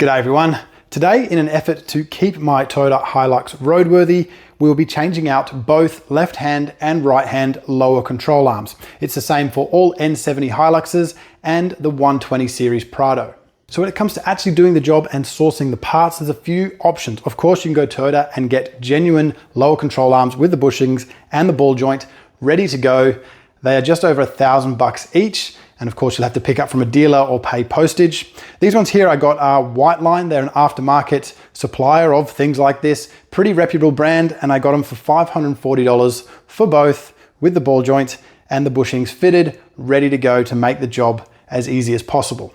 G'day everyone. Today, in an effort to keep my Toyota Hilux roadworthy, we'll be changing out both left-hand and right-hand lower control arms. It's the same for all N70 Hiluxes and the 120 series Prado. So when it comes to actually doing the job and sourcing the parts, there's a few options. Of course, you can go Toyota and get genuine lower control arms with the bushings and the ball joint ready to go. They are just over $1,000 each. And of course, you'll have to pick up from a dealer or pay postage. These ones here I got are White Line. They're an aftermarket supplier of things like this. Pretty reputable brand, and I got them for $540 for both, with the ball joint and the bushings fitted, ready to go to make the job as easy as possible.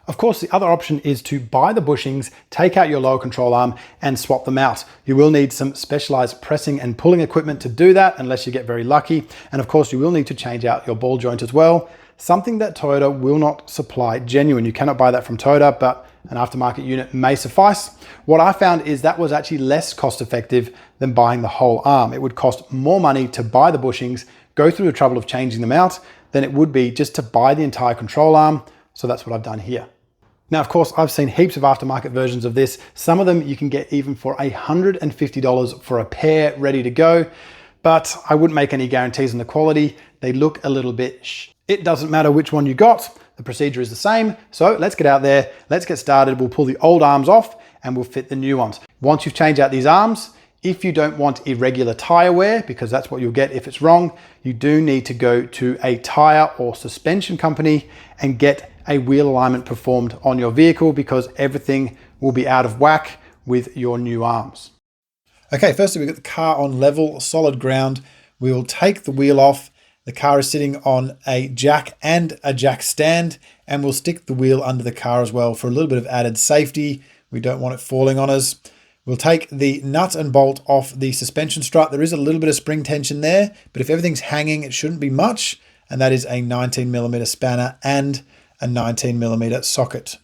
Of course, the other option is to buy the bushings, take out your lower control arm and swap them out. You will need some specialized pressing and pulling equipment to do that, unless you get very lucky. And of course, you will need to change out your ball joint as well. Something that Toyota will not supply genuine. You cannot buy that from Toyota, but an aftermarket unit may suffice. What I found is that was actually less cost effective than buying the whole arm. It would cost more money to buy the bushings, go through the trouble of changing them out, than it would be just to buy the entire control arm. So that's what I've done here. Now, of course, I've seen heaps of aftermarket versions of this. Some of them you can get even for $150 for a pair ready to go, but I wouldn't make any guarantees on the quality. They look a little bit It doesn't matter which one you got, the procedure is the same. So let's get out there, let's get started. We'll pull the old arms off and we'll fit the new ones. Once you've changed out these arms, if you don't want irregular tire wear, because that's what you'll get if it's wrong, you do need to go to a tire or suspension company and get a wheel alignment performed on your vehicle, because everything will be out of whack with your new arms. Okay, firstly, we've got the car on level, solid ground. We will take the wheel off. The car is sitting on a jack and a jack stand, and we'll stick the wheel under the car as well for a little bit of added safety. We don't want it falling on us. We'll take the nut and bolt off the suspension strut. There is a little bit of spring tension there, but if everything's hanging, it shouldn't be much. And that is a 19mm spanner and a 19mm socket.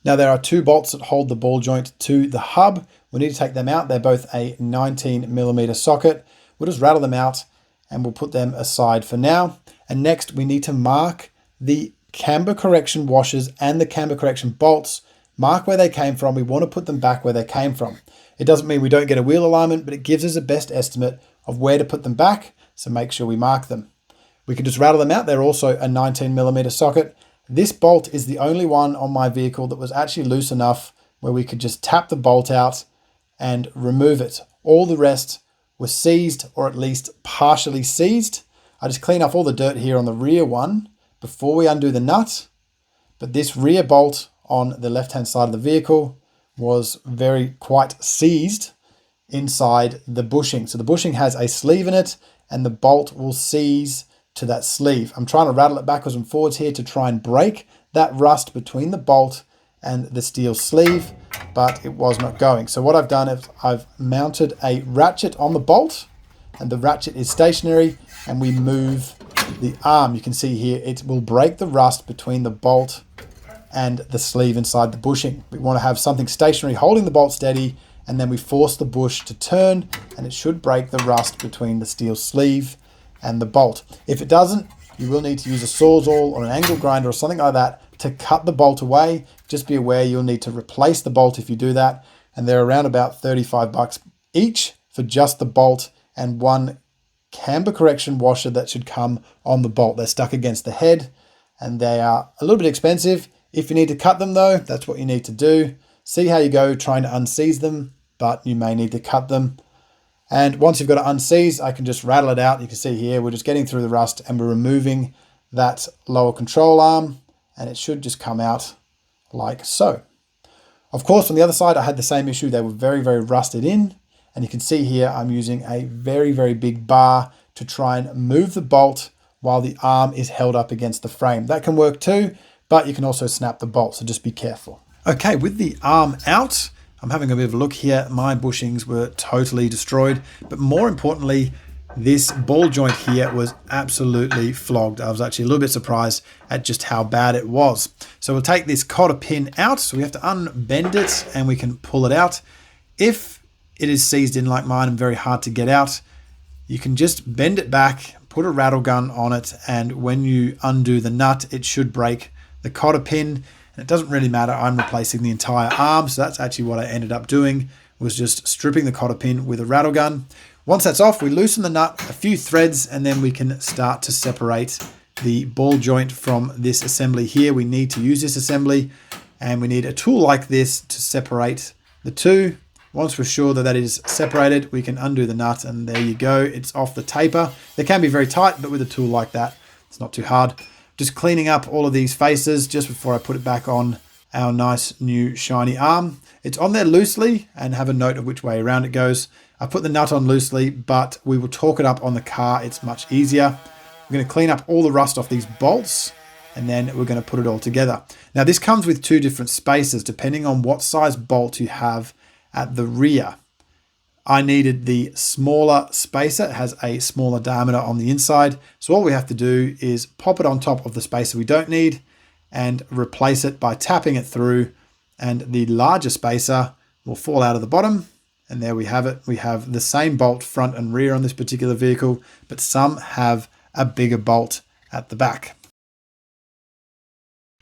Now there are two bolts that hold the ball joint to the hub. We need to take them out. They're both a 19mm socket. We'll just rattle them out and we'll put them aside for now. And next we need to mark the camber correction washers and the camber correction bolts. Mark where they came from. We want to put them back where they came from. It doesn't mean we don't get a wheel alignment, but it gives us a best estimate of where to put them back. So make sure we mark them. We can just rattle them out. They're also a 19mm socket. This bolt is the only one on my vehicle that was actually loose enough where we could just tap the bolt out and remove it. All the rest was seized, or at least partially seized. I just clean off all the dirt here on the rear one before we undo the nut. But this rear bolt on the left-hand side of the vehicle was quite seized inside the bushing. So the bushing has a sleeve in it and the bolt will seize to that sleeve. I'm trying to rattle it backwards and forwards here to try and break that rust between the bolt and the steel sleeve, but it was not going. So what I've done is I've mounted a ratchet on the bolt, and the ratchet is stationary, and we move the arm. You can see here it will break the rust between the bolt and the sleeve inside the bushing. We want to have something stationary holding the bolt steady, and then we force the bush to turn and it should break the rust between the steel sleeve and the bolt. If it doesn't, you will need to use a Sawzall or an angle grinder or something like that to cut the bolt away. Just be aware you'll need to replace the bolt if you do that. And they're around about $35 each for just the bolt and one camber correction washer that should come on the bolt. They're stuck against the head and they are a little bit expensive. If you need to cut them though, that's what you need to do. See how you go trying to unseize them, but you may need to cut them. And once you've got it unseized, I can just rattle it out. You can see here, we're just getting through the rust and we're removing that lower control arm, and it should just come out like so. Of course, on the other side, I had the same issue. They were very, very rusted in. And you can see here, I'm using a very, very big bar to try and move the bolt while the arm is held up against the frame. That can work too, but you can also snap the bolt, so just be careful. Okay, with the arm out, I'm having a bit of a look here. My bushings were totally destroyed, but more importantly, this ball joint here was absolutely flogged. I was actually a little bit surprised at just how bad it was. So we'll take this cotter pin out. So we have to unbend it and we can pull it out. If it is seized in like mine and very hard to get out, you can just bend it back, put a rattle gun on it, and when you undo the nut, it should break the cotter pin. It doesn't really matter. I'm replacing the entire arm. So that's actually what I ended up doing, was just stripping the cotter pin with a rattle gun. Once that's off, we loosen the nut, a few threads, and then we can start to separate the ball joint from this assembly here. We need to use this assembly, and we need a tool like this to separate the two. Once we're sure that that is separated, we can undo the nut, and there you go. It's off the taper. They can be very tight, but with a tool like that, it's not too hard. Just cleaning up all of these faces just before I put it back on our nice new shiny arm. It's on there loosely, and have a note of which way around it goes. I put the nut on loosely, but we will torque it up on the car. It's much easier. We're going to clean up all the rust off these bolts, and then we're going to put it all together. Now this comes with two different spacers depending on what size bolt you have at the rear. I needed the smaller spacer. It has a smaller diameter on the inside. So all we have to do is pop it on top of the spacer we don't need and replace it by tapping it through, and the larger spacer will fall out of the bottom. And there we have it. We have the same bolt front and rear on this particular vehicle, but some have a bigger bolt at the back.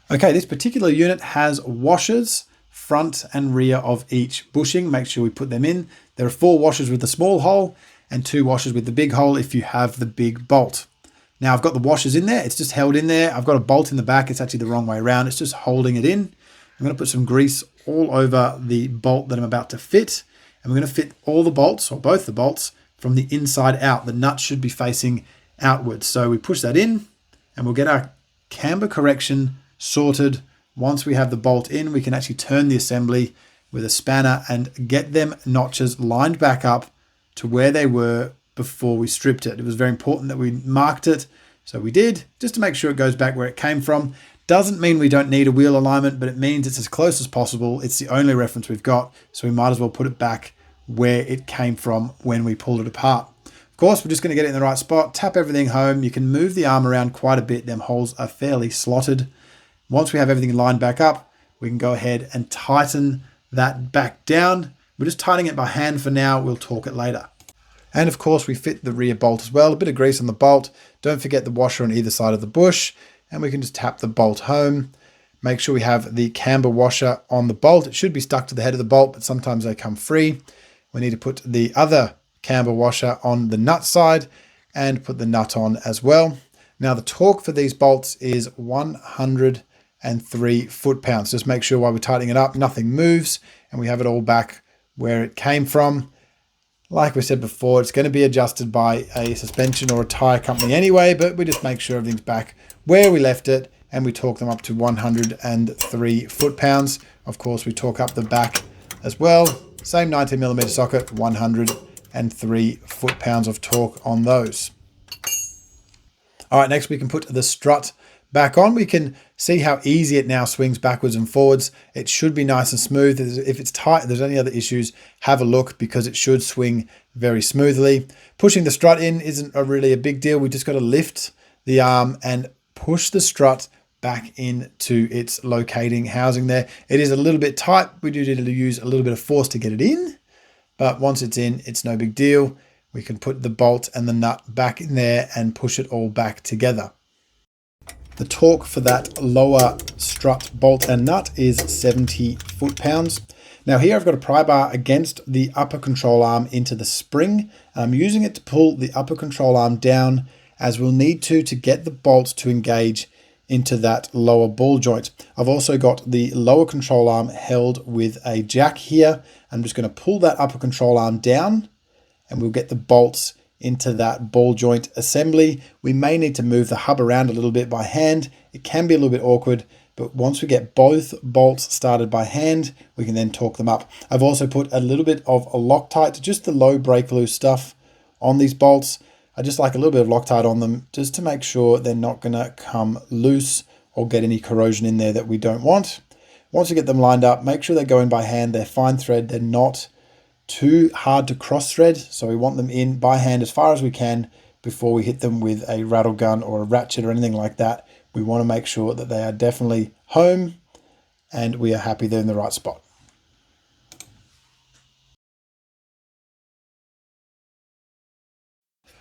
Okay, this particular unit has washers front and rear of each bushing. Make sure we put them in. There are 4 washers with the small hole and 2 washers with the big hole if you have the big bolt. Now I've got the washers in there. It's just held in there. I've got a bolt in the back. It's actually the wrong way around. It's just holding it in. I'm going to put some grease all over the bolt that I'm about to fit. And we're going to fit all the bolts, or both the bolts, from the inside out. The nut should be facing outwards. So we push that in, and we'll get our camber correction sorted. Once we have the bolt in, we can actually turn the assembly with a spanner and get them notches lined back up to where they were before we stripped it. It was very important that we marked it. So we did, just to make sure it goes back where it came from. Doesn't mean we don't need a wheel alignment, but it means it's as close as possible. It's the only reference we've got, so we might as well put it back where it came from when we pulled it apart. Of course, we're just going to get it in the right spot, tap everything home. You can move the arm around quite a bit. Them holes are fairly slotted. Once we have everything lined back up, we can go ahead and tighten that back down. We're just tightening it by hand for now. We'll torque it later. And of course, we fit the rear bolt as well. A bit of grease on the bolt. Don't forget the washer on either side of the bush. And we can just tap the bolt home. Make sure we have the camber washer on the bolt. It should be stuck to the head of the bolt, but sometimes they come free. We need to put the other camber washer on the nut side and put the nut on as well. Now the torque for these bolts is 103 foot-pounds. Just make sure while we're tightening it up, nothing moves and we have it all back where it came from. Like we said before, it's going to be adjusted by a suspension or a tire company anyway, but we just make sure everything's back where we left it, and we torque them up to 103 foot-pounds. Of course, we torque up the back as well. Same 19mm socket, 103 foot-pounds of torque on those. All right, next we can put the strut back on. We can see how easy it now swings backwards and forwards. It should be nice and smooth. If it's tight, if there's any other issues, have a look, because it should swing very smoothly. Pushing the strut in isn't really a big deal. We just got to lift the arm and push the strut back into its locating housing there. It is a little bit tight. We do need to use a little bit of force to get it in, but once it's in, it's no big deal. We can put the bolt and the nut back in there and push it all back together. The torque for that lower strut bolt and nut is 70 foot-pounds. Now here I've got a pry bar against the upper control arm into the spring. I'm using it to pull the upper control arm down, as we'll need to get the bolts to engage into that lower ball joint. I've also got the lower control arm held with a jack here. I'm just going to pull that upper control arm down, and we'll get the bolts into that ball joint assembly. We may need to move the hub around a little bit by hand. It can be a little bit awkward, but once we get both bolts started by hand, we can then torque them up. I've also put a little bit of a Loctite, just the low break loose stuff on these bolts. I just like a little bit of Loctite on them just to make sure they're not going to come loose or get any corrosion in there that we don't want. Once we get them lined up, make sure they go in by hand. They're fine thread. They're not too hard to cross thread, so we want them in by hand as far as we can before we hit them with a rattle gun or a ratchet or anything like that. We want to make sure that they are definitely home and we are happy they're in the right spot.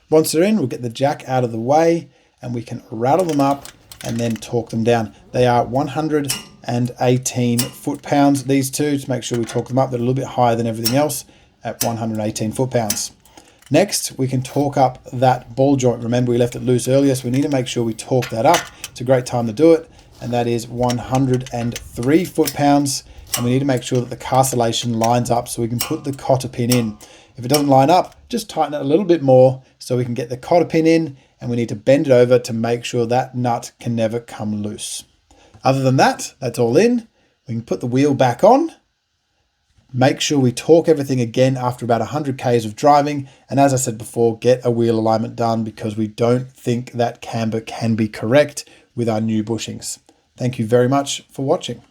Once they're in, we'll get the jack out of the way and we can rattle them up and then torque them down. They are 103 118 foot-pounds, these two, to make sure we torque them up. They're a little bit higher than everything else at 118 foot-pounds. Next, we can torque up that ball joint. Remember, we left it loose earlier, so we need to make sure we torque that up. It's a great time to do it, and that is 103 foot-pounds. And we need to make sure that the castellation lines up so we can put the cotter pin in. If it doesn't line up, just tighten it a little bit more so we can get the cotter pin in, and we need to bend it over to make sure that nut can never come loose. Other than that, that's all in. We can put the wheel back on. Make sure we torque everything again after about 100 Ks of driving. And as I said before, get a wheel alignment done because we don't think that camber can be correct with our new bushings. Thank you very much for watching.